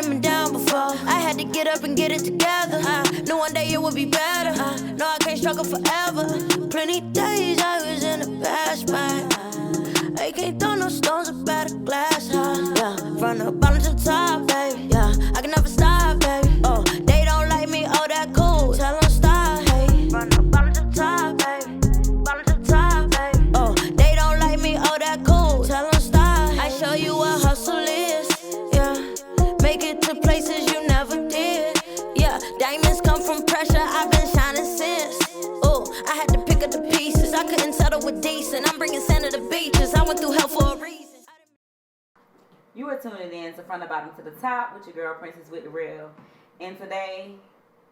done been down before. I had to get up and get it together. Knew one day it would be better. No, I can't struggle forever. Plenty days I was in a bad spot. I can't throw no stones up at a glass house. Yeah, from the bottom to the top, baby. Yeah, I can never stop, baby. Oh, they don't like me, oh, that cool. Tell them stop, hey. From the bottom to the top, baby. Bottom to the top, baby. Oh, they don't like me, oh, that cool. Tell them stop. I show you what hustle is. Yeah, make it to places you never did. Yeah, diamonds come from pressure. I've been shining since. Oh, I had to pick up the pieces. I couldn't settle with decent. I'm bringing sand to the beaches. I went through hell for a reason. You are tuning in to From the Bottom to the Top with your girl Princess with the Real. And today,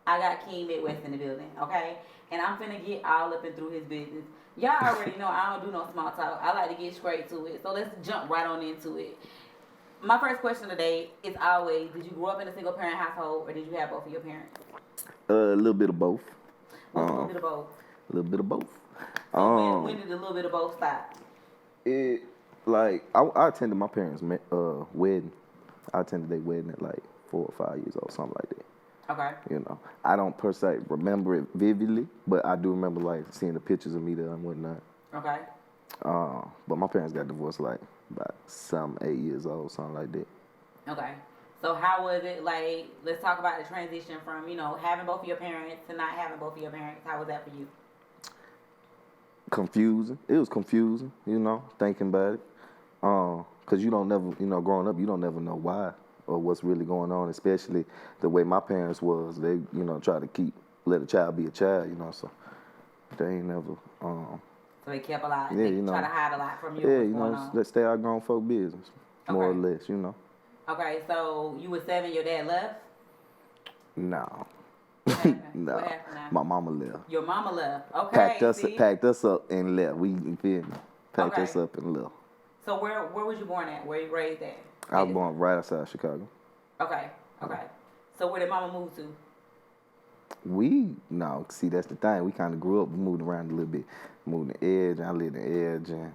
I got King Midwest in the building, okay? And I'm finna get all up and through his business. Y'all already know I don't do no small talk. I like to get straight to it. So let's jump right on into it. My first question today is always, did you grow up in a single parent household or did you have both of your parents? A little bit of both. A little bit of both? A little bit of both. So when did a little bit of both stop? I attended my parents' wedding. I attended their wedding at like 4 or 5 years old, something like that. Okay. You know, I don't per se remember it vividly, but I do remember like seeing the pictures of me there and whatnot. Okay. But my parents got divorced like about 8 years old, something like that. Okay. So how was it, like, let's talk about the transition from, you know, having both of your parents to not having both of your parents. How was that for you? Confusing. It was confusing, you know, thinking about it. Because you don't never, you know, growing up, you don't never know why or what's really going on, especially the way my parents was. They, you know, try to let a child be a child, you know, so they ain't never. So they kept a lot. Yeah, they you know. try to hide a lot from you. Yeah, you know, let's stay out grown folk business, more or less, you know. Okay, so you were 7, your dad left? No. What happened? No. What happened now? My mama left. Your mama left. Okay. Packed us up and left. You feel me? Packed us up and left. So where was you born at? Where you raised at? I was born right outside Chicago. Okay. So where did mama move to? See, that's the thing. We kind of grew up, we moved around a little bit. Moved in Edge, I lived in Edge, and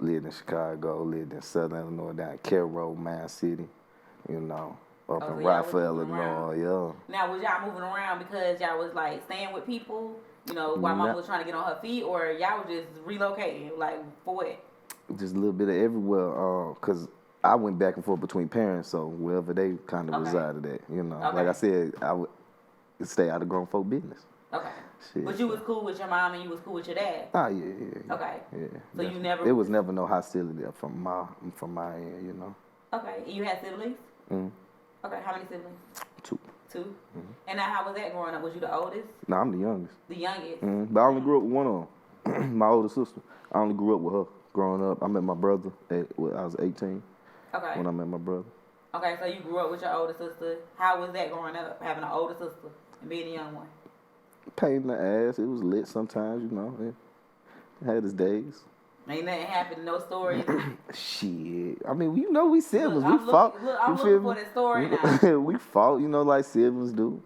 lived in Chicago, lived in Southern Illinois, down in Cairo, Man City, you know, up in Rockford, Illinois, yeah. Now, was y'all moving around because y'all was, like, staying with people, you know, while mama was trying to get on her feet, or y'all was just relocating, like, for what? Just a little bit of everywhere, because I went back and forth between parents, so wherever they kind of resided at, you know. Like I said, I would stay out of grown folk business. Okay. Shit, but you was cool with your mom and you was cool with your dad? Oh, yeah. Okay. Yeah. So you never... There was never no hostility from my end, you know. Okay. And you had siblings? Mm-hmm. Okay. How many siblings? 2. 2? Mm-hmm. And now how was that growing up? Was you the oldest? No, I'm the youngest. The youngest? Mm-hmm. But I only grew up with one of them. My older sister. I only grew up with her growing up. I met my brother I was 18. Okay. When I met my brother. Okay, so you grew up with your older sister. How was that growing up, having an older sister and being a young one? Pain in the ass. It was lit sometimes, you know. It had its days. Ain't nothing happened, no stories. Shit. I mean, you know, we siblings. Look, we fought. I'm looking for that story now. We fought, you know, like siblings do.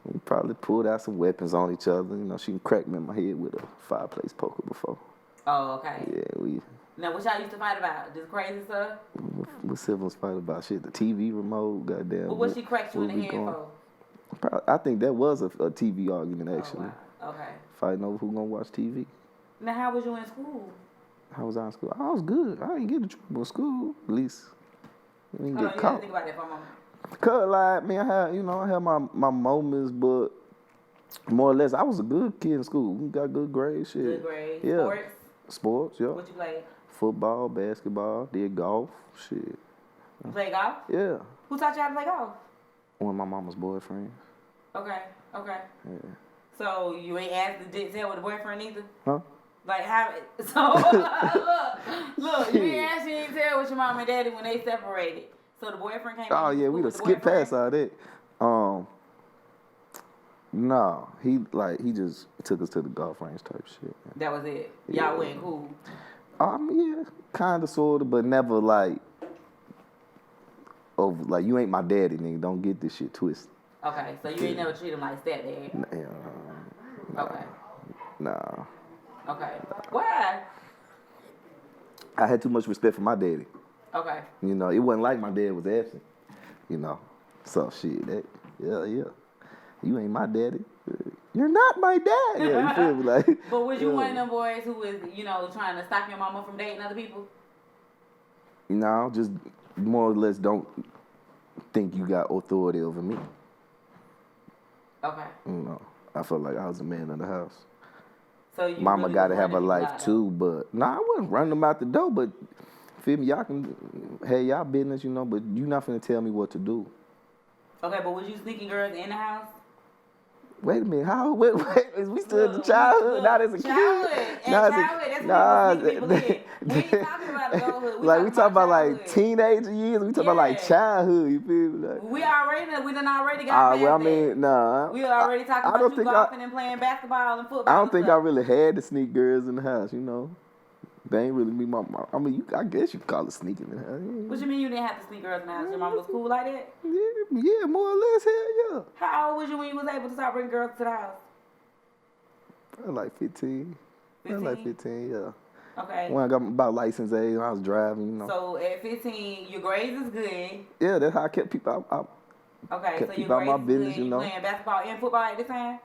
We probably pulled out some weapons on each other. You know, she cracked me in my head with a fireplace poker before. Oh, okay. Yeah, Now, what y'all used to fight about? Just crazy stuff? What siblings fight about? Shit, the TV remote, goddamn. But what she cracked you in the head for? I think that was a TV argument, actually. Oh, wow. Okay. Fighting over who gonna watch TV. Now, how was you in school? How was I in school? I was good. I didn't get in trouble in school, at least. I didn't get caught. Think about that for a moment. Cause like, man, I had my moments, but more or less, I was a good kid in school. We got good grades, shit. Good grades. Yeah. Sports, yeah. What you play? Football, basketball, did golf, shit. You play golf? Yeah. Who taught you how to play golf? One of my mama's boyfriends. Okay. Yeah. So you ain't asked to tell with a boyfriend either? Huh? Like how? So look, you ain't asked, you didn't tell with your mom and daddy when they separated. So the boyfriend came. Oh yeah, we done skipped past all that. No, he just took us to the golf range type shit. That was it. Y'all went cool. Yeah, kinda, sorta, but never like. Over, like you ain't my daddy, nigga. Don't get this shit twisted. Okay, so you ain't never treat him like stepdad. Okay. Nah. Okay. Why? I had too much respect for my daddy. Okay. You know, it wasn't like my dad was absent. You know, So shit, yeah. You ain't my daddy. You're not my dad. Yeah, you feel me? Like, but was you one of them boys who was, trying to stop your mama from dating other people? No, just more or less don't think you got authority over me. Okay. I felt like I was the man of the house. So you Mama really got to was have a running life people out, too, but I wasn't running them out the door. But feel me, y'all can have y'all business, but you not finna tell me what to do. Okay, but was you sneaking girls in the house? Wait a minute, how? Wait, is we still in the childhood? Not as a childhood. kid. Childhood, that's when we were sneaking people in. We ain't talking about adulthood. We talking about like childhood. teenager years. We talking about like childhood. You feel me? Like, we done already got past well, I that. mean, nah. We already talking about you golfing and playing basketball and football. I don't think I really had to sneak girls in the house. They ain't really me. I mean, I guess you could call it sneaking in the house. What you mean you didn't have to sneak girls in the house? Your mom was cool like that? Yeah, more or less. Hell yeah. How old was you when you was able to start bringing girls to the house? Like 15. 15? Like 15, yeah. Okay. When I got about license age, I was driving, So at 15, your grades is good. Yeah, that's how I kept people out. Okay, kept so people your grades out my business, is good. You playing basketball and football at the time?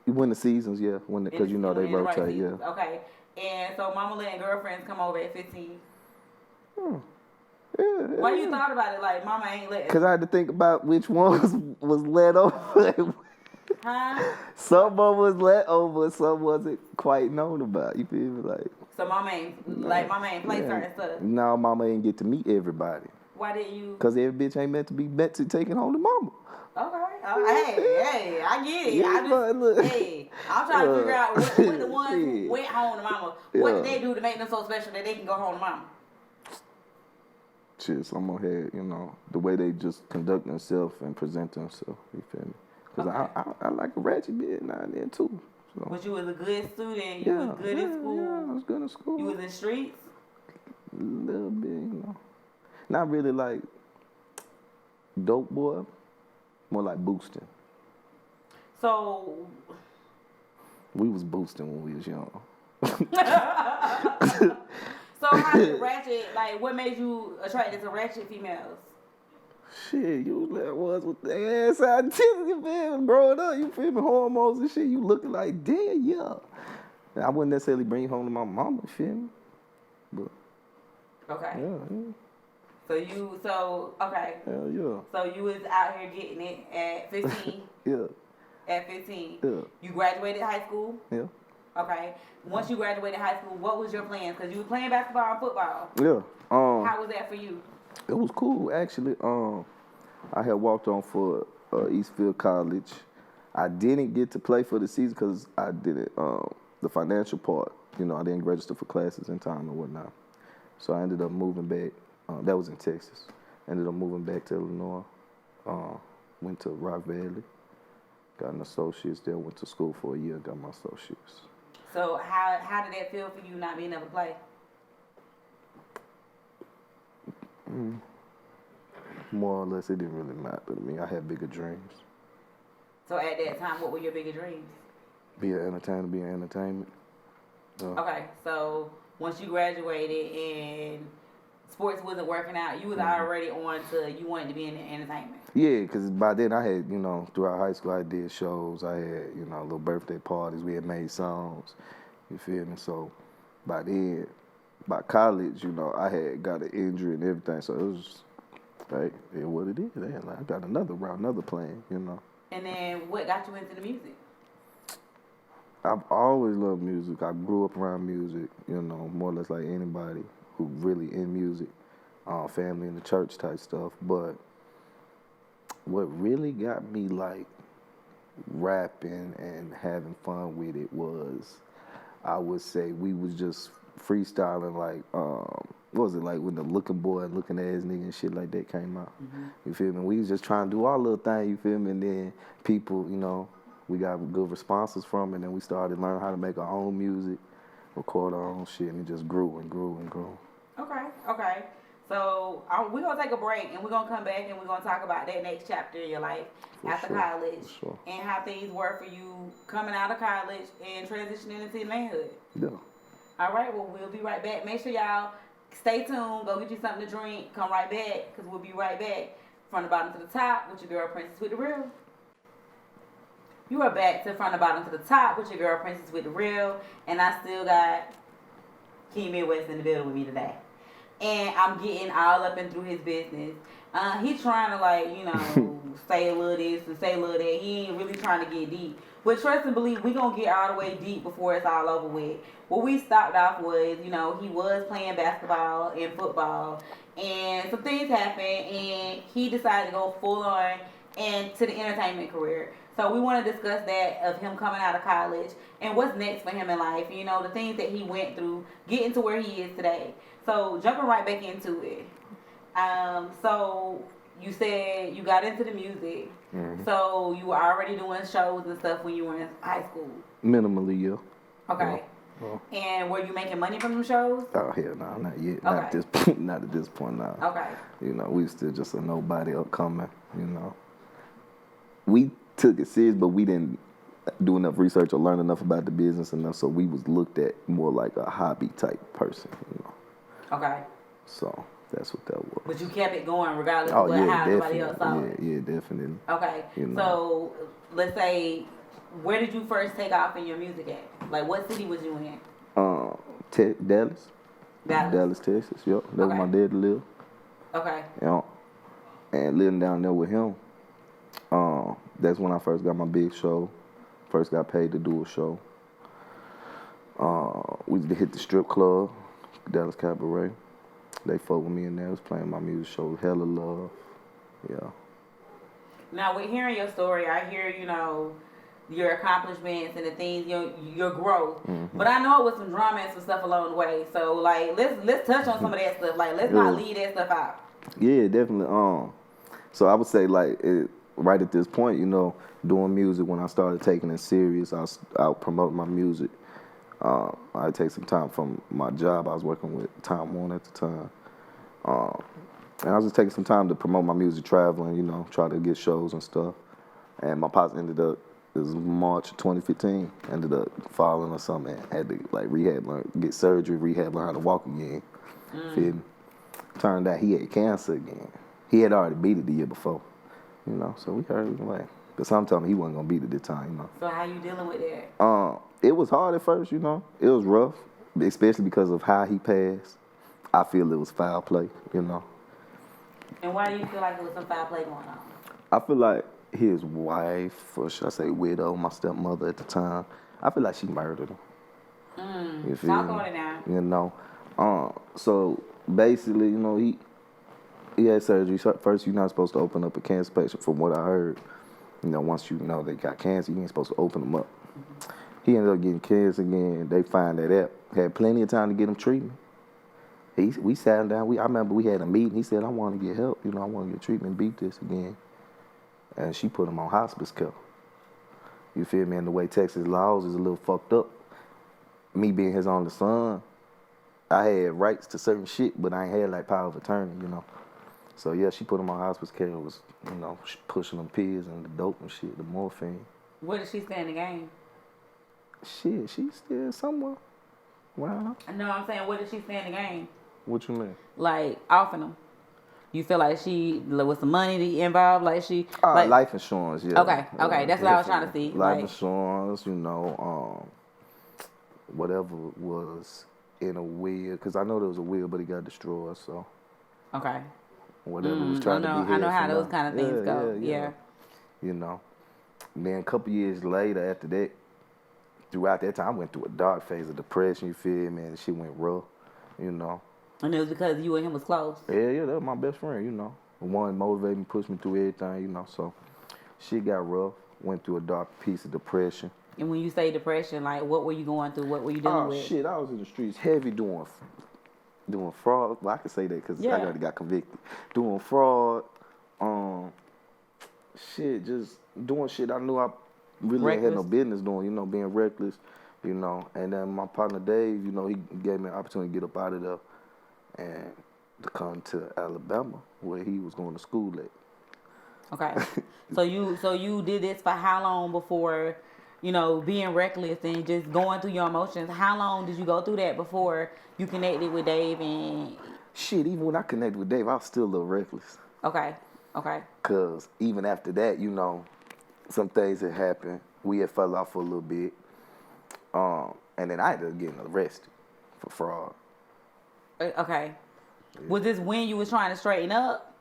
You win the seasons, yeah. Because they rotate, yeah. Okay. And so mama letting girlfriends come over at 15. Yeah. Why you thought about it like mama ain't letting? Because I had to think about which ones was let over. Huh? Some of them was let over, some wasn't quite known about. You feel me? Like, so mama ain't play certain stuff. No, mama ain't get to meet everybody. Why didn't you? Because every bitch ain't meant to be meant to take it home to mama. Okay. Hey, I get it. Yeah, I'm trying to figure out what the ones who went home to mama, what did they do to make them so special that they can go home to mama? Shit, some of them had, the way they just conduct themselves and present themselves. You feel me? Because I like a ratchet bit now and then too. So. But you was a good student. You was good in school. Yeah, I was good in school. You was in streets. A little bit, Not really like dope boy. More like boosting. So. We was boosting when we was young. So how did ratchet, what made you attracted to ratchet females? Shit, you was with the ass out titties, man. Growing up, you feel me? Hormones and shit. You looking like, damn, yeah. I wouldn't necessarily bring you home to my mama, you feel me? But. Okay. Yeah. Okay. Hell yeah. So you was out here getting it at 15? Yeah. At 15? Yeah. You graduated high school? Yeah. Okay. Once you graduated high school, what was your plans? Because you were playing basketball and football. Yeah. How was that for you? It was cool, actually. I had walked on for Eastfield College. I didn't get to play for the season because I didn't, the financial part, I didn't register for classes in time or whatnot. So I ended up moving back. That was in Texas. Ended up moving back to Illinois. Went to Rock Valley. Got an associate's there. Went to school for a year. Got my associates. So how did that feel for you not being able to play? More or less, it didn't really matter to me. I had bigger dreams. So at that time, what were your bigger dreams? Be an entertainer, be in entertainment. Okay, so once you graduated and sports wasn't working out, you was already on to you wanted to be in the entertainment. Yeah, because by then I had, throughout high school I did shows. I had, little birthday parties. We had made songs. You feel me? So by then, by college, I had got an injury and everything. So it was like, what it is. I got another plan, And then what got you into the music? I've always loved music. I grew up around music, more or less like anybody who really in music, family in the church type stuff. But what really got me like rapping and having fun with it was, I would say we was just freestyling like, what was it like when the Looking Boy and Looking Ass Nigga and shit like that came out? Mm-hmm. You feel me? We was just trying to do our little thing, you feel me? And then people, we got good responses from it, and then we started learning how to make our own music, record our own shit, and it just grew and grew and grew. Okay. So we're going to take a break, and we're going to come back, and we're going to talk about that next chapter in your life after college, and how things were for you coming out of college and transitioning into manhood. Yeah. All right, well, we'll be right back. Make sure y'all stay tuned. Go get you something to drink. Come right back, because we'll be right back From the Bottom to the Top with your girl Princess with the Real. You are back to From the Bottom to the Top with your girl Princess with the Real. And I still got King Midwest in the building with me today. And I'm getting all up and through his business. He's trying to, like, you know, say a little this and say a little that. He ain't really trying to get deep. But trust and believe, we going to get all the way deep before it's all over with. What we stopped off was, you know, he was playing basketball and football. And some things happened. And he decided to go full on into the entertainment career. So we want to discuss that of him coming out of college and what's next for him in life. You know, the things that he went through, getting to where he is today. So jumping right back into it. So you said you got into the music. Mm-hmm. So you were already doing shows and stuff when you were in high school. Minimally, yeah. Okay. Well. And were you making money from them shows? Oh hell no, not yet. Okay. Not at this point. Not at this point now. Okay. You know, we still just a nobody upcoming. You know, we took it serious, but we didn't do enough research or learn enough about the business enough, so we was looked at more like a hobby type person. You know. Okay. So that's what that was. But you kept it going regardless Oh of what, yeah, how definitely. everybody else saw it. Yeah, definitely. Okay. You know. So let's say, where did you first take off in your music at? Like, what city was you in? Dallas. Dallas. Dallas, Texas. Yep. That's where my dad lived. Okay. You know, and living down there with him. That's when I first got my big show. First got paid to do a show. We used to hit the strip club, Dallas Cabaret. They fucked with me in there. Was playing my music show, Hella Love. Yeah. Now, with hearing your story, I hear, you know, your accomplishments and the things, your growth. Mm-hmm. But I know it was some drama and some stuff along the way. So, like, let's touch on some of that stuff. Like, let's not leave that stuff out. Yeah, definitely. So I would say, like, right at this point, you know, doing music, when I started taking it serious, I would promote my music. I'd take some time from my job. I was working with Time Warner at the time. And I was just taking some time to promote my music, traveling, you know, try to get shows and stuff. And my pops ended up, it was March 2015, ended up falling or something. Had to, like, get surgery, rehab, learn how to walk again. Feel me? Turned out he had cancer again. He had already beat it the year before, you know, so we heard, like, but some told me he wasn't going to beat it this time, you know. So how you dealing with that? It was hard at first, you know. It was rough, especially because of how he passed. I feel it was foul play, you know. And why do you feel like there was some foul play going on? I feel like his wife, or should I say widow, my stepmother at the time, I feel like she murdered him. You feel Talk me? on it now. You know. So basically, you know, he had surgery. First, you're not supposed to open up a cancer patient, from what I heard. You know, once you know they got cancer, you ain't supposed to open them up. Mm-hmm. He ended up getting cancer again. They find that out. Had plenty of time to get him treatment. We sat him down. I remember we had a meeting. He said, I want to get help. You know, I want to get treatment, beat this again. And she put him on hospice care. You feel me? And the way Texas laws is a little fucked up. Me being his only son, I had rights to certain shit, but I ain't had, like, power of attorney, you know. So, yeah, she put him on hospice care. It was, you know, pushing them pills and the dope and shit, the morphine. Where did she stay in the game? Shit, she's still somewhere. Wow. No, I'm saying, where did she stay in the game? What you mean? Like, offing them. You feel like she, with some money involved, like she... like, life insurance, yeah. Okay, that's what I was trying to see. Life insurance, you know, whatever was in a will, because I know there was a will, but it got destroyed, so... Okay. Whatever was trying to be I know how those kind of things go, yeah. You know. And then a couple years later, after that, throughout that time, I went through a dark phase of depression, you feel me, and shit went rough, you know. And it was because you and him was close? Yeah, that was my best friend, you know. The one motivated me, pushed me through everything, you know. So shit got rough, went through a dark piece of depression. And when you say depression, like, what were you going through? What were you dealing with? Oh, shit, I was in the streets heavy doing fraud. Well, I can say that because I already got convicted. Doing fraud, just doing shit I knew I really had no business doing, you know, being reckless, you know. And then my partner Dave, you know, he gave me an opportunity to get up out of there and to come to Alabama, where he was going to school at. Okay. So you did this for how long before, you know, being reckless and just going through your emotions? How long did you go through that before you connected with Dave? And shit, even when I connected with Dave, I was still a little reckless. Okay. Okay. Because even after that, you know, some things had happened. We had fell off for a little bit. And then I ended up getting arrested for fraud. Okay. Yeah. Was this when you was trying to straighten up?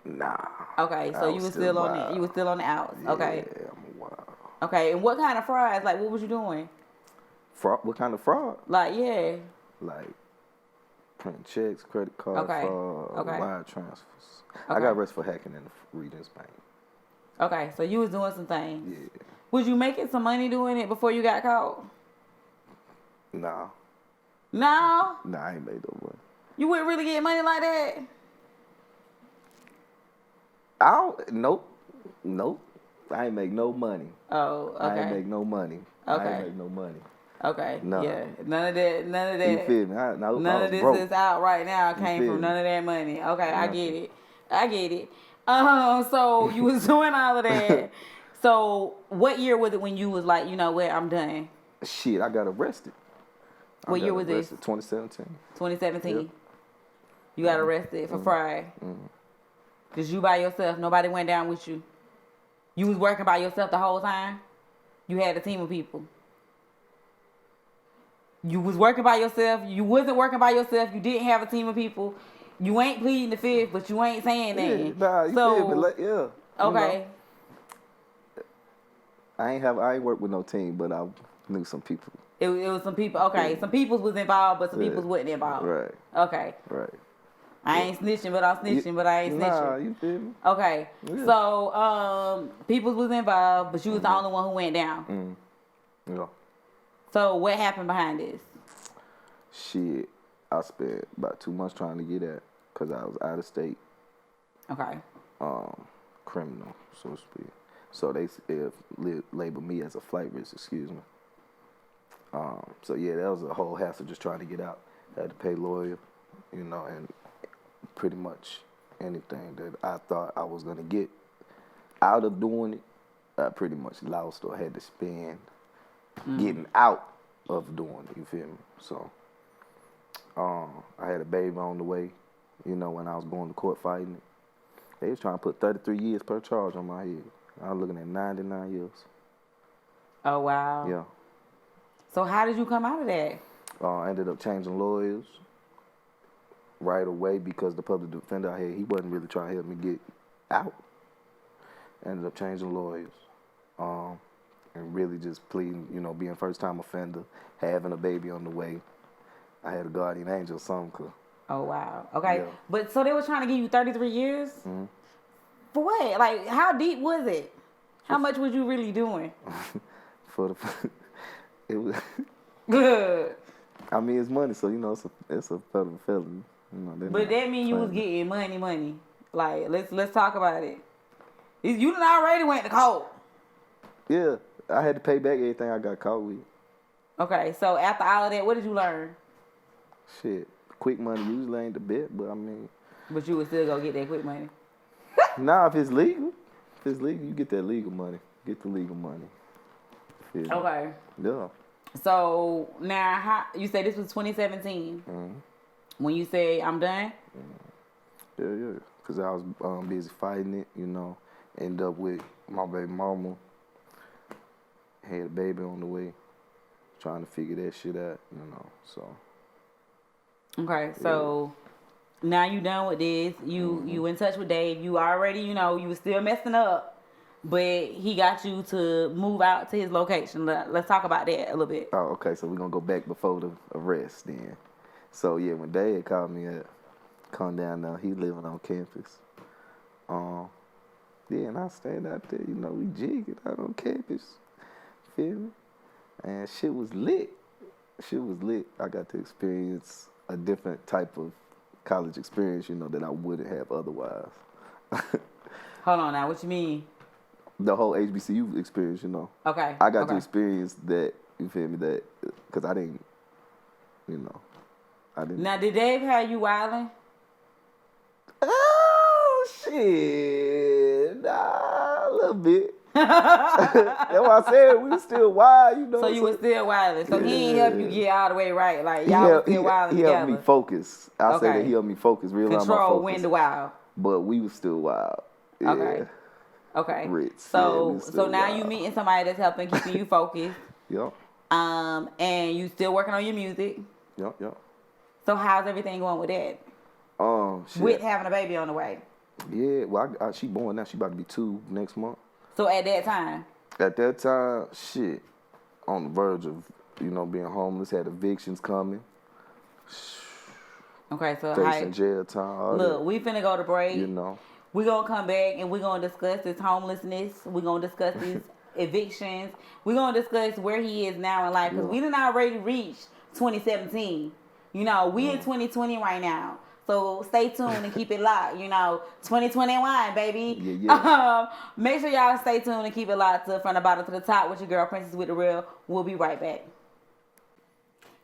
Nah. Okay, so you was still on wild. it. You was still on the outs. Yeah, Okay. I'm wild. Okay, and what kind of frauds? Like, what was you doing? Fraud? What kind of fraud? Like, yeah. Like printing checks, credit card fraud, wire transfers. I got arrested for hacking in the Regions Bank. Okay, so you was doing some things. Yeah. Was you making some money doing it before you got caught? Nah. No? Nah, I ain't made no money. You wouldn't really get money like that? Nope. I ain't make no money. Oh, okay. I ain't make no money. Okay. I ain't make no money. Okay. No. Yeah. None of that. You feel me? None of this broke. is out right now. Came from none of that money. Okay, Nothing. I get it. So you was doing all of that. So what year was it when you was like, you know what, I'm done? Shit, I got arrested. What year was this? 2017. 2017. Yep. You got arrested for fraud. Just you by yourself. Nobody went down with you. You was working by yourself the whole time. You had a team of people. You was working by yourself. You wasn't working by yourself. You didn't have a team of people. You ain't pleading the fifth, but you ain't saying that. Nah, you feel me? Like, yeah. Okay. You know, I ain't worked with no team, but I knew some people. It was some people. Okay, some people was involved, but some people wasn't involved. Right. Okay. Right. I ain't snitching, but I'm snitching, but I ain't snitching. Nah, you feel me? Okay. Yeah. So, people was involved, but you was the only one who went down. Yeah. So, what happened behind this? Shit, I spent about 2 months trying to get at because I was out of state. Okay. Criminal, so to speak. So they labeled me as a flight risk, excuse me. So yeah, that was a whole hassle just trying to get out. I had to pay lawyer, you know, and pretty much anything that I thought I was gonna get out of doing it, I pretty much lost or had to spend getting out of doing it. You feel me? So I had a baby on the way, you know, when I was going to court fighting it. They was trying to put 33 years per charge on my head. I was looking at 99 years. Oh, wow. Yeah. So how did you come out of that? I ended up changing lawyers right away because the public defender I had, he wasn't really trying to help me get out. Ended up changing lawyers. And really just pleading, you know, being first-time offender, having a baby on the way. I had a guardian angel, something. Oh, wow. Okay. Yeah. But so they were trying to give you 33 years? Mm-hmm. For what? Like, how deep was it? How much was you really doing? It was. Good. I mean, it's money, so you know it's a federal felony. You know, but that mean you was getting money. Like, let's talk about it. You done already went to court. Yeah, I had to pay back everything I got caught with. Okay, so after all of that, what did you learn? Shit, quick money usually ain't the bet, but I mean. But you would still go get that quick money. Nah, if it's legal, you get that legal money. Get the legal money. Yeah. Okay. Yeah. So now, you say this was 2017 when you say I'm done? Yeah. Because I was busy fighting it, you know. Ended up with my baby mama. Had a baby on the way. Trying to figure that shit out, you know. So. Okay, so now you done with this. You in touch with Dave. You already, you know, you was still messing up. But he got you to move out to his location. Let's talk about that a little bit. Oh, okay. So we're going to go back before the arrest then. So, yeah, when Dad called me up, come down there, he living on campus. Yeah, and I stayed out there, you know, we jigging out on campus. Feel me? And shit was lit. I got to experience a different type of college experience, you know, that I wouldn't have otherwise. Hold on now, what you mean? The whole HBCU experience, you know. Okay. I got to experience that, you feel me, that, because I didn't, you know, Now, did Dave have you wilding? Oh, shit. Nah, a little bit. That's why I said we were still wild, you know. So you were still wilding. So he ain't help you get all the way right. Like, y'all was still wilding together. He helped me focus. I say that he helped me focus. Control when to wild. But we was still wild. Okay. Okay. Rich. So Yeah, so now you meeting somebody that's helping keeping you focused. Yep. And you still working on your music. Yep. So how's everything going with that? Shit. With having a baby on the way. Yeah, well, she born now. She about to be 2 next month. So at that time. At that time, shit, on the verge of, being homeless, had evictions coming. Okay, so Facing jail time. Look, we finna go to break. We gonna come back and we gonna discuss this homelessness. We gonna discuss these evictions. We gonna discuss where he is now in life because we done already reached 2017. We in 2020 right now. So stay tuned and keep it locked. 2021, baby. Yeah. Make sure y'all stay tuned and keep it locked to from the bottom to the top with your girl Princess with the Real. We'll be right back.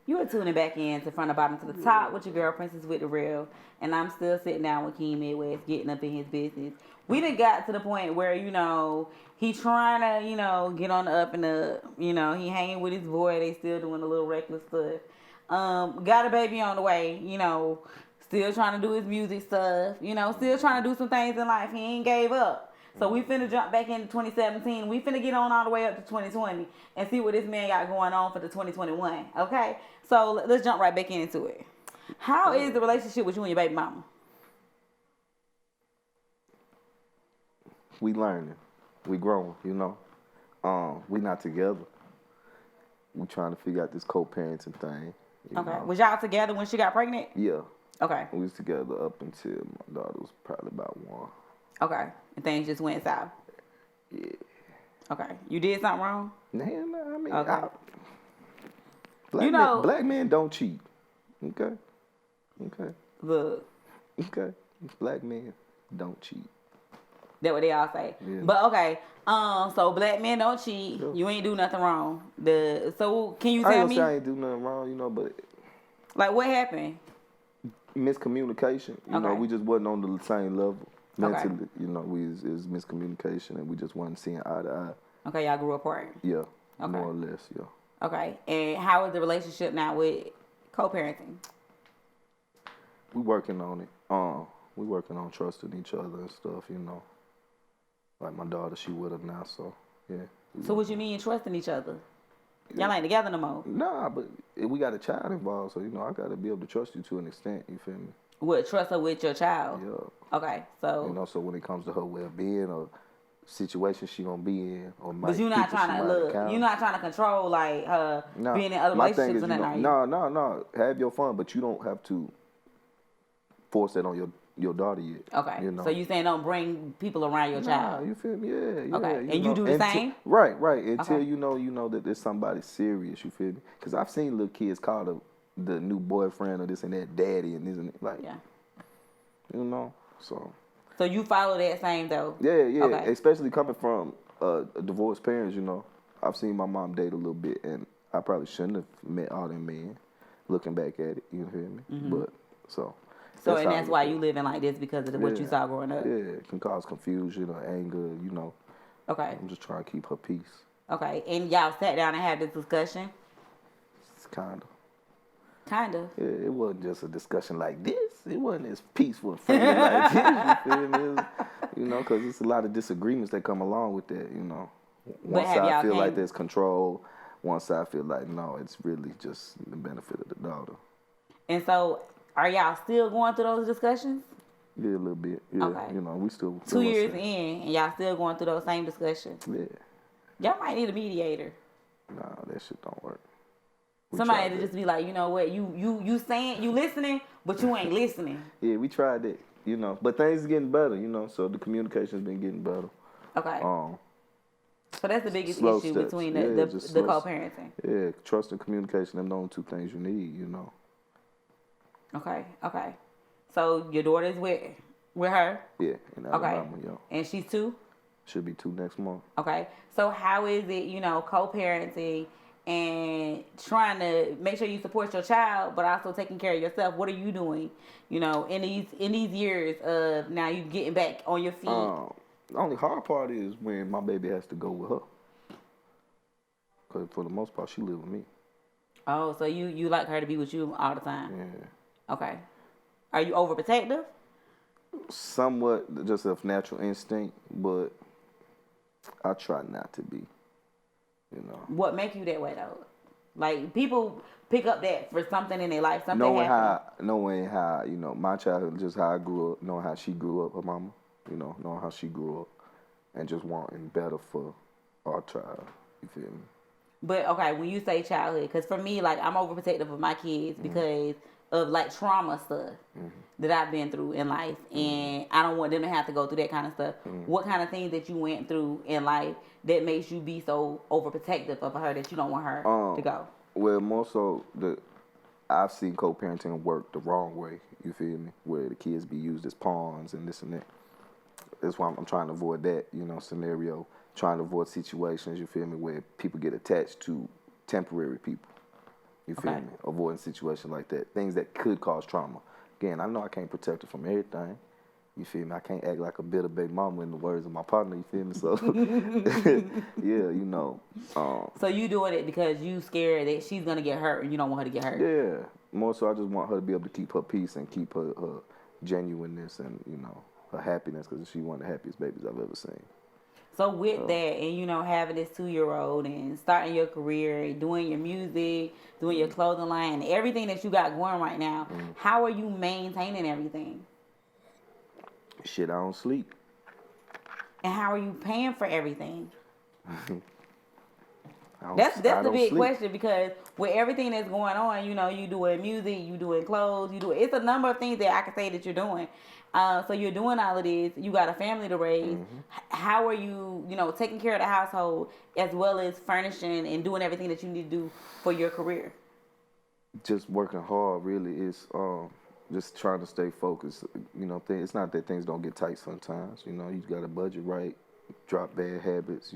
You are tuning back in to From the Bottom to the Top with your girl Princess with the Real. And I'm still sitting down with King Midwest, getting up in his business. We done got to the point where, he trying to, get on the up and up. He hanging with his boy. They still doing a little reckless stuff. Got a baby on the way, still trying to do his music stuff. Still trying to do some things in life. He ain't gave up. So we finna jump back into 2017. We finna get on all the way up to 2020 and see what this man got going on for the 2021. Okay? So let's jump right back into it. How is the relationship with you and your baby mama? We learning. We growing, we not together. We trying to figure out this co-parenting thing. Okay. Was y'all together when she got pregnant? Yeah. Okay. We was together up until my daughter was probably about 1. Okay. And things just went south. Yeah. Okay. You did something wrong? Nah, I mean, okay. Black men don't cheat. Okay. Look. Okay. Black men don't cheat. That's what they all say. Yeah. But okay. So black men don't cheat. Yeah. You ain't do nothing wrong. So can you tell me? I ain't do nothing wrong, but like what happened? Miscommunication. We just wasn't on the same level. Mentally, Okay. It was miscommunication and we just wasn't seeing eye to eye. Okay, y'all grew apart. Yeah. Okay. More or less, yeah. Okay. And how is the relationship now with co-parenting? We working on it. We working on trusting each other and stuff, Like my daughter, she with us now, so yeah. So what you mean trusting each other? Y'all ain't together no more? Nah, but we got a child involved, so I gotta be able to trust you to an extent, you feel me? What, trust her with your child? Yeah. Okay, so so when it comes to her well-being or situation she gonna be in, or but you're not trying to you're not trying to control like her being in other relationships or nothing. No. Have your fun, but you don't have to force that on your daughter yet. Okay. So you saying don't bring people around your child? You feel me? Yeah. Okay. And you do the same? Right. Until you know that there's somebody serious. You feel me? Because I've seen little kids call the new boyfriend or this and that daddy and this and that. Like, yeah. So. So you follow that same though? Yeah. Okay. Especially coming from divorced parents. I've seen my mom date a little bit, and I probably shouldn't have met all them men. Looking back at it, you feel me? Mm-hmm. But so. So and that's why you living like this because of what you saw growing up. Yeah, it can cause confusion or anger. Okay. I'm just trying to keep her peace. Okay, and y'all sat down and had this discussion. It's kind of. Yeah, it wasn't just a discussion like this. It wasn't as peaceful and friendly like this. You feel me? Because it's a lot of disagreements that come along with that. One side feel like there's control. One side feel like no, it's really just the benefit of the daughter. And so, are y'all still going through those discussions? Yeah, a little bit. Yeah, okay. We still 2 years in, and y'all still going through those same discussions. Yeah. Y'all might need a mediator. Nah, that shit don't work. Somebody to just be like, you know what, you saying, you listening, but you ain't listening. Yeah, we tried that, but things are getting better, so the communication's been getting better. Okay. So that's the biggest issue steps. between the co-parenting. Yeah, trust and communication, them the only 2 things you need, Okay. So your daughter's with her? Yeah, in Alabama, yeah. And she's 2? Should be 2 next month. Okay. So how is it, co-parenting and trying to make sure you support your child, but also taking care of yourself? What are you doing, in these years of now you getting back on your feet? The only hard part is when my baby has to go with her. Because for the most part, she live with me. Oh, so you like her to be with you all the time? Yeah. Okay. Are you overprotective? Somewhat just of natural instinct, but I try not to be. You know. What make you that way though? Like people pick up that for something in their life, something Knowing how my childhood, just how I grew up, knowing how she grew up, her mama, knowing how she grew up, and just wanting better for our child. You feel me? But okay, when you say childhood, because for me, like I'm overprotective of my kids because of like trauma stuff that I've been through in life, and I don't want them to have to go through that kind of stuff. What kind of things that you went through in life that makes you be so overprotective of her that you don't want her to go? Well, more so I've seen co-parenting work the wrong way. You feel me? Where the kids be used as pawns and this and that. That's why I'm trying to avoid that, scenario. Trying to avoid situations, you feel me, where people get attached to temporary people. You feel me? Avoiding situations like that. Things that could cause trauma. Again, I know I can't protect her from everything. You feel me? I can't act like a bitter baby mama in the words of my partner, you feel me? So, yeah, So you doing it because you scared that she's going to get hurt and you don't want her to get hurt? Yeah. More so I just want her to be able to keep her peace and keep her genuineness and, her happiness, because she's one of the happiest babies I've ever seen. So with that, and having this 2-year-old and starting your career and doing your music, doing your clothing line, and everything that you got going right now, how are you maintaining everything? Shit, I don't sleep. And how are you paying for everything? That's the big question, because with everything that's going on, you doing music, you doing clothes, it's a number of things that I can say that you're doing. So you're doing all of this. You got a family to raise. How are you, taking care of the household as well as furnishing and doing everything that you need to do for your career? Just working hard, really. Is just trying to stay focused. It's not that things don't get tight sometimes. You got to budget right, drop bad habits.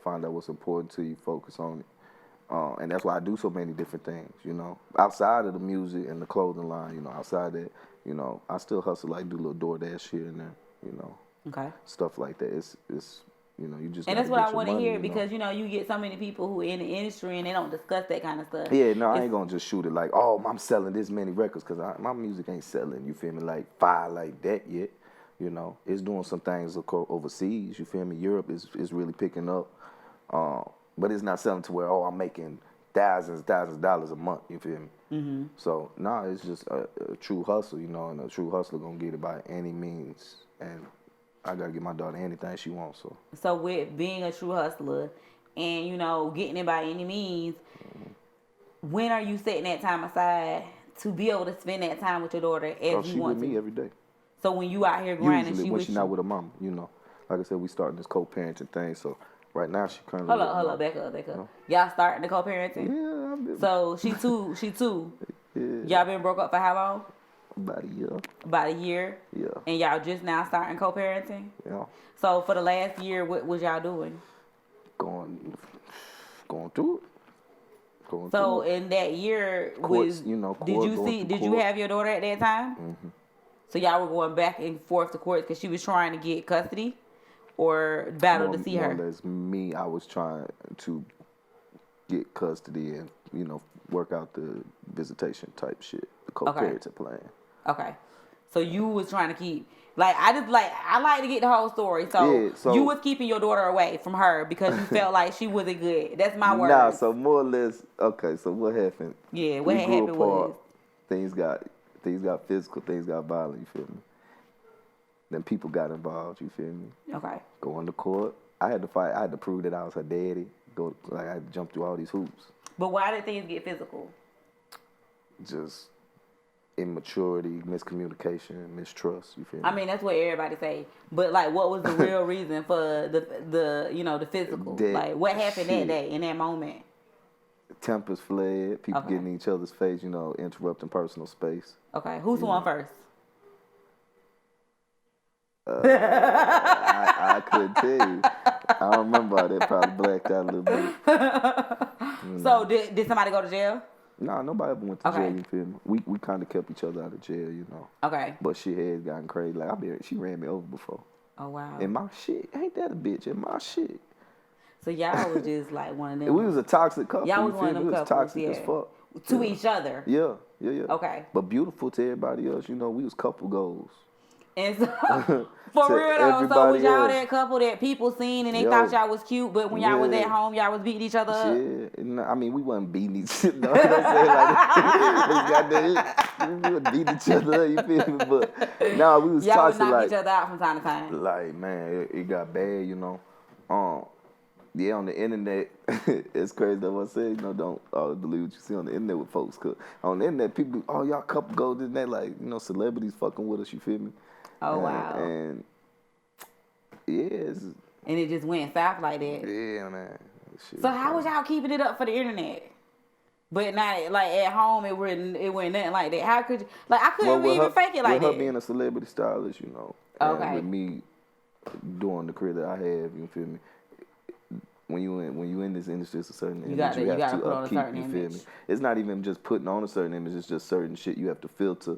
Find out what's important to you, focus on it. And that's why I do so many different things, outside of the music and the clothing line, outside that, I still hustle, like do a little DoorDash here and there, Okay. Stuff like that. It's you just. And that's what I want to hear, because, you get so many people who are in the industry and they don't discuss that kind of stuff. Yeah, no, I ain't going to just shoot it like, oh, I'm selling this many records, because my music ain't selling, you feel me, like fire like that yet, It's doing some things overseas, you feel me. Europe is really picking up. But it's not selling to where, I'm making thousands of dollars a month, you feel me? Mm-hmm. So, it's just a true hustle, and a true hustler gonna get it by any means. And I gotta get my daughter anything she wants, So with being a true hustler and, getting it by any means, when are you setting that time aside to be able to spend that time with your daughter as you want to? She with me every day. So when you out here grinding, usually when she's not with her mama, Like I said, we starting this co-parenting thing, so right now she currently. Hold up, back up. No? Y'all starting the co-parenting? Yeah, I've been. So she two. Yeah. Y'all been broke up for how long? About a year. About a year? Yeah. And y'all just now starting co-parenting? Yeah. So for the last year, what was y'all doing? Going through it. So in that year, did you have your daughter at that time? Mm-hmm. So y'all were going back and forth to court because she was trying to get custody, or battle to see her? More or less me, I was trying to get custody and, work out the visitation type shit, the co-parenting plan. Okay. So you was trying to keep, I like to get the whole story. So you was keeping your daughter away from her because you felt like she wasn't good. That's my word. Nah, so more or less, okay, so what happened? Yeah, what happened was things got physical, things got violent, you feel me? Then people got involved, you feel me? Okay. Going to court. I had to fight. I had to prove that I was her daddy. I had to jump through all these hoops. But why did things get physical? Just immaturity, miscommunication, mistrust, you feel me? I mean, that's what everybody say. But what was the real reason for the physical? What happened that day, in that moment? Tempers fled, people getting in each other's face, interrupting personal space. Okay, who's the one first? I couldn't tell you. I don't remember all that. Probably blacked out a little bit. So did somebody go to jail? Nah, nobody ever went to jail. You feel me? We kind of kept each other out of jail, Okay. But shit had gotten crazy. She ran me over before. Oh wow. In my shit, ain't that a bitch? In my shit. So y'all was just one of them. We was a toxic couple. Y'all was one of them couples. Toxic as fuck. To each other. Yeah. Okay. But beautiful to everybody else. We was couple goals. And so, for To real though, so everybody was y'all else. that couple that people seen and they Yo. thought y'all was cute, but when y'all was Yeah. at home, y'all was beating each other up? Shit. No, I mean, we wasn't beating each other. No, you know what I'm saying? Like, we would beat each other up, you feel me? But, no, we was Y'all would toxic, knock each other out from time to time. like, man, it got bad, you know. Yeah, on the internet, it's crazy that I say, you know, don't always believe what you see on the internet with folks. Cause on the internet, people, oh, y'all couple go this and that, like, you know, celebrities fucking with us, you feel me? Oh, wow. And yeah, And it just went south like that. yeah, man. Shit, So how was y'all keeping it up for the internet? But not like at home, it wasn't nothing like that. How could you? Like I couldn't even fake it like with that. her being a celebrity stylist, you know, Okay. and with me doing the career that I have, you feel me? When you in this industry, it's a certain image you have to put on a upkeep. certain You feel image. me? It's not even just putting on a certain image. It's just certain shit you have to filter.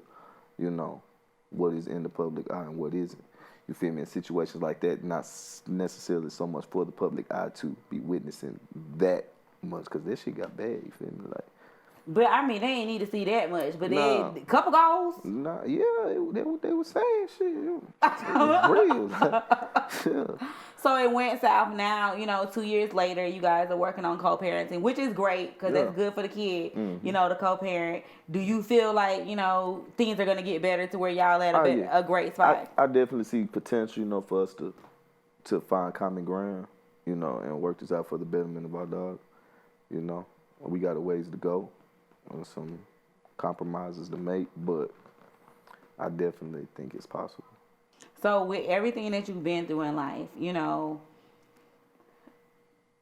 You know, what is in the public eye and what isn't. You feel me? In situations like that, not necessarily so much for the public eye to be witnessing that much, because that shit got bad. You feel me? Like. But I mean, they ain't need to see that much. But Nah. they couple goals. Nah, yeah, they were saying shit. It was real. Yeah. So it went south. Now, you know, 2 years later, you guys are working on co-parenting, which is great because Yeah. that's good for the kid. You know, to co-parent. Do you feel like, you know, things are gonna get better to where y'all at a great spot? I definitely see potential, you know, for us to find common ground, you know, and work this out for the betterment of our dog. You know, we got a ways to go, and some compromises to make, but I definitely think it's possible. So with everything that you've been through in life, you know,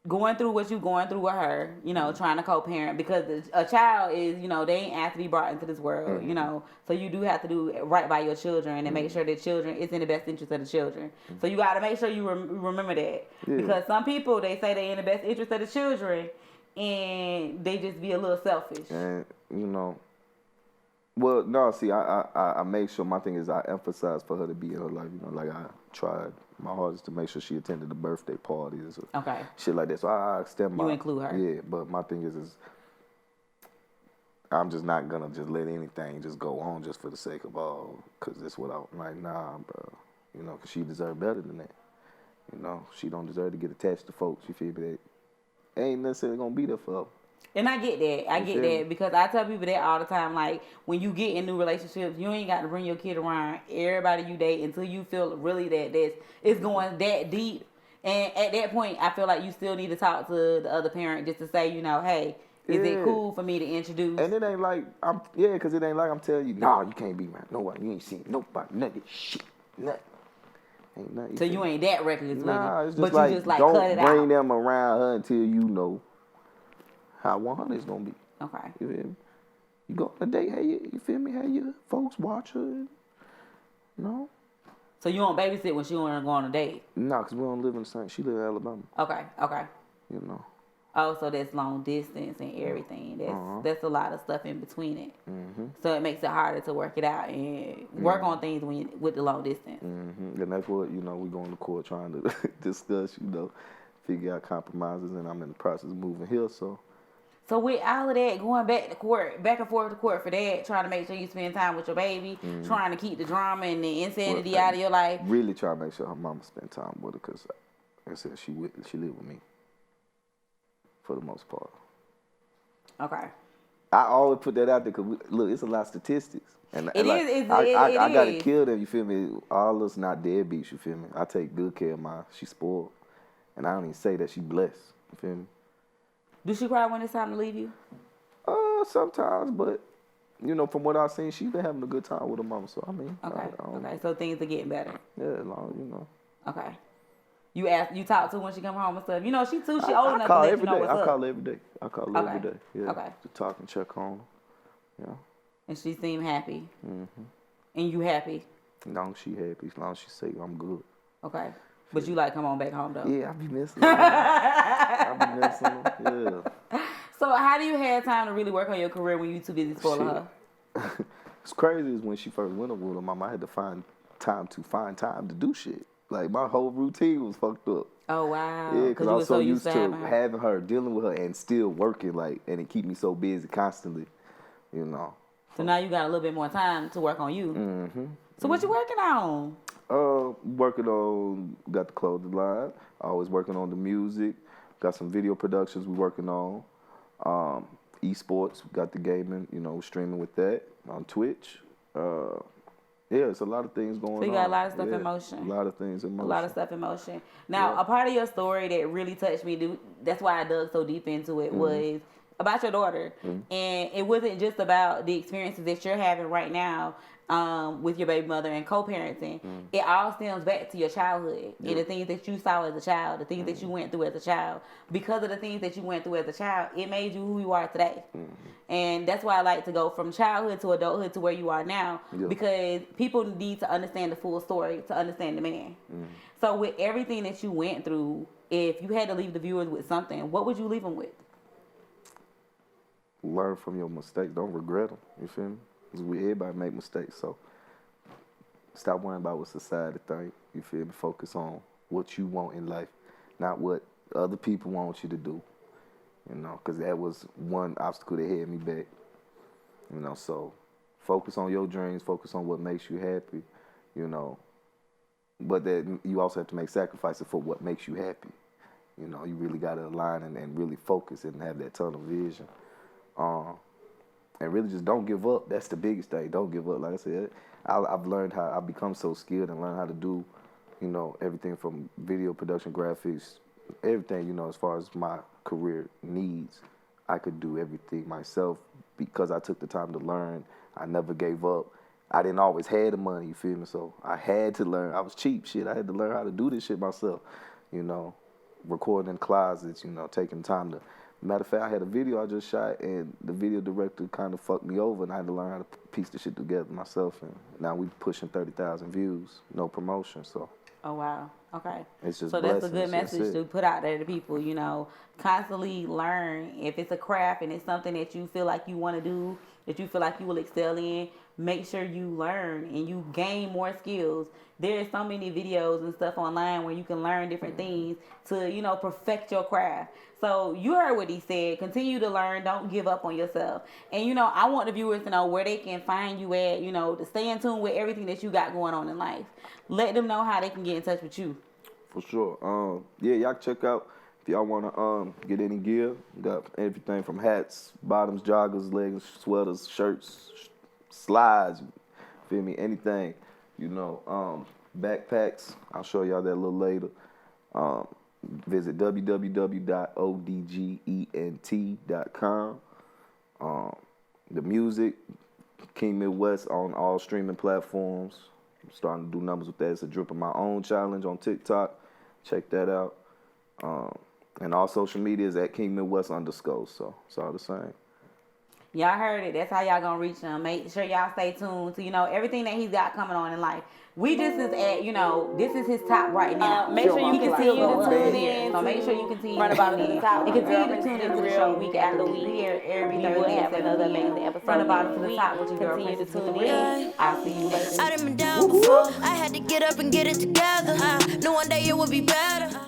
going through what you're going through with her, you know, trying to co-parent, because a child is, you know, they ain't asked to be brought into this world, you know, so you do have to do right by your children and make sure that children, it's in the best interest of the children. So you got to make sure you remember that. Yeah. Because some people, they say they in the best interest of the children and they just be a little selfish. And, you know, well, no, see, I make sure, my thing is I emphasize for her to be in her life, you know, like I tried my hardest to make sure she attended the birthday parties or Okay. shit like that. So I extend my... You include her. Yeah, but my thing is I'm just not gonna just let anything just go on just for the sake of all, because that's what I'm like, nah, bro. You know, because she deserves better than that. You know, she don't deserve to get attached to folks, you feel me? That ain't necessarily gonna be there for her. And I get that. I get that because I tell people that all the time. Like, when you get in new relationships, you ain't got to bring your kid around everybody you date until you feel really that it's going that deep. And at that point, I feel like you still need to talk to the other parent just to say, you know, hey, is it cool for me to introduce? And it ain't like, because it ain't like I'm telling you, nah, you can't be around nobody. You ain't seen nobody, none of this shit, nothing. Ain't nothing. So you ain't that reckless with it. Nah, it's just but like, you just like don't cut it bring out. them around her until you know how 100 is gonna be. Okay. You feel me? You go on a date, hey, you feel me? Hey, your folks watch her. You know? So you don't babysit when she want to go on a date? Nah, because we don't live in the same. She live in Alabama. Okay. You know? Oh, so that's long distance and everything. That's a lot of stuff in between it. Mm-hmm. So it makes it harder to work it out and work on things with the long distance. Mm-hmm. And that's what, you know, we going to court trying to discuss, you know, figure out compromises, and I'm in the process of moving here, so. So with all of that, going back and forth to court for that, trying to make sure you spend time with your baby, trying to keep the drama and the insanity out of your life. Really try to make sure her mama spend time with her, because, like I said, she live with me for the most part. Okay. I always put that out there because, look, it's a lot of statistics. And It like, is. I got to kill them, you feel me? All us not deadbeats, you feel me? I take good care of mine. She's spoiled. And I don't even say that she blessed, you feel me? Do she cry when it's time to leave you? Sometimes, but, you know, from what I've seen, she's been having a good time with her mama. So, I mean. Okay. Okay. So things are getting better. Yeah, as long as, you know. Okay. You talk to her when she come home and stuff. You know, she old enough to call let every you know day. what's I up. call her every day. I call her every day. Yeah. Okay. To talk and check on her. Yeah. And she seemed happy. Mm-hmm. And you happy? As long as she happy, as long as she say I'm good. Okay. But you like come on back home though? Yeah, I be missing her. I be missing her. Yeah. So how do you have time to really work on your career when you too busy spoiling her? It's crazy is when she first went over with her mama, I had to find time to do shit. Like, my whole routine was fucked up. Oh, wow. Yeah, because I was so used to having her, dealing with her, and still working, like, and it keep me so busy constantly, you know. So now you got a little bit more time to work on you. Mm-hmm. So what you working on? Working on, got the clothing line. Always working on the music. Got some video productions we working on. Esports, got the gaming, streaming with that on Twitch. Yeah, it's a lot of things going on. So you got a lot of stuff in motion. A lot of things in motion. A lot of stuff in motion. Now, a part of your story that really touched me, that's why I dug so deep into it, was about your daughter. And it wasn't just about the experiences that you're having right now with your baby mother and co-parenting. It all stems back to your childhood and the things that you saw as a child, the things that you went through as a child. Because of the things that you went through as a child, it made you who you are today. And that's why I like to go from childhood to adulthood to where you are now, because people need to understand the full story to understand the man. So with everything that you went through, if you had to leave the viewers with something, what would you leave them with? Learn from your mistakes. Don't regret them. You feel me? Because everybody make mistakes. So stop worrying about what society think. You feel me? Focus on what you want in life, not what other people want you to do. Because that was one obstacle that held me back. So focus on your dreams. Focus on what makes you happy. But that you also have to make sacrifices for what makes you happy. You really got to align and really focus and have that tunnel vision. And really just don't give up. That's the biggest thing. Don't give up. Like I said, I've learned how, I've become so skilled and learned how to do, everything from video production, graphics, everything, as far as my career needs. I could do everything myself because I took the time to learn. I never gave up. I didn't always have the money, you feel me? So I had to learn. I was cheap, shit. I had to learn how to do this shit myself, recording in closets, taking time to. Matter of fact, I had a video I just shot, and the video director kind of fucked me over, and I had to learn how to piece the shit together myself. And now we pushing 30,000 views, no promotion. So. Oh wow. Okay. It's just so that's a good message to put out there to people. Constantly learn. If it's a craft and it's something that you feel like you want to do, that you feel like you will excel in, make sure you learn and you gain more skills. There's so many videos and stuff online where you can learn different things to, perfect your craft. So you heard what he said. Continue to learn. Don't give up on yourself. And, I want the viewers to know where they can find you at, to stay in tune with everything that you got going on in life. Let them know how they can get in touch with you. For sure. Y'all check out if y'all want to get any gear. Got everything from hats, bottoms, joggers, leggings, sweaters, shirts, slides, feel me, anything. Backpacks. I'll show y'all that a little later. Visit www.odgent.com. The music, King Midwest on all streaming platforms. I'm starting to do numbers with that. It's a drip of my own challenge on TikTok. Check that out. And all social media is at King Midwest _. So it's all the same. Y'all heard it. That's how y'all gonna reach him. Make sure y'all stay tuned to, everything that he's got coming on in life. We just is at, this is his top right now. Make sure you continue to tune in. So make sure you continue Run about to the top. And continue to tune into the show week after week. Here every Thursday have another amazing episode. Run about to the top with your girl. Continue to tune in. I'll see you later. I done been down before. I had to get up and get it together. Knew one day it would be better.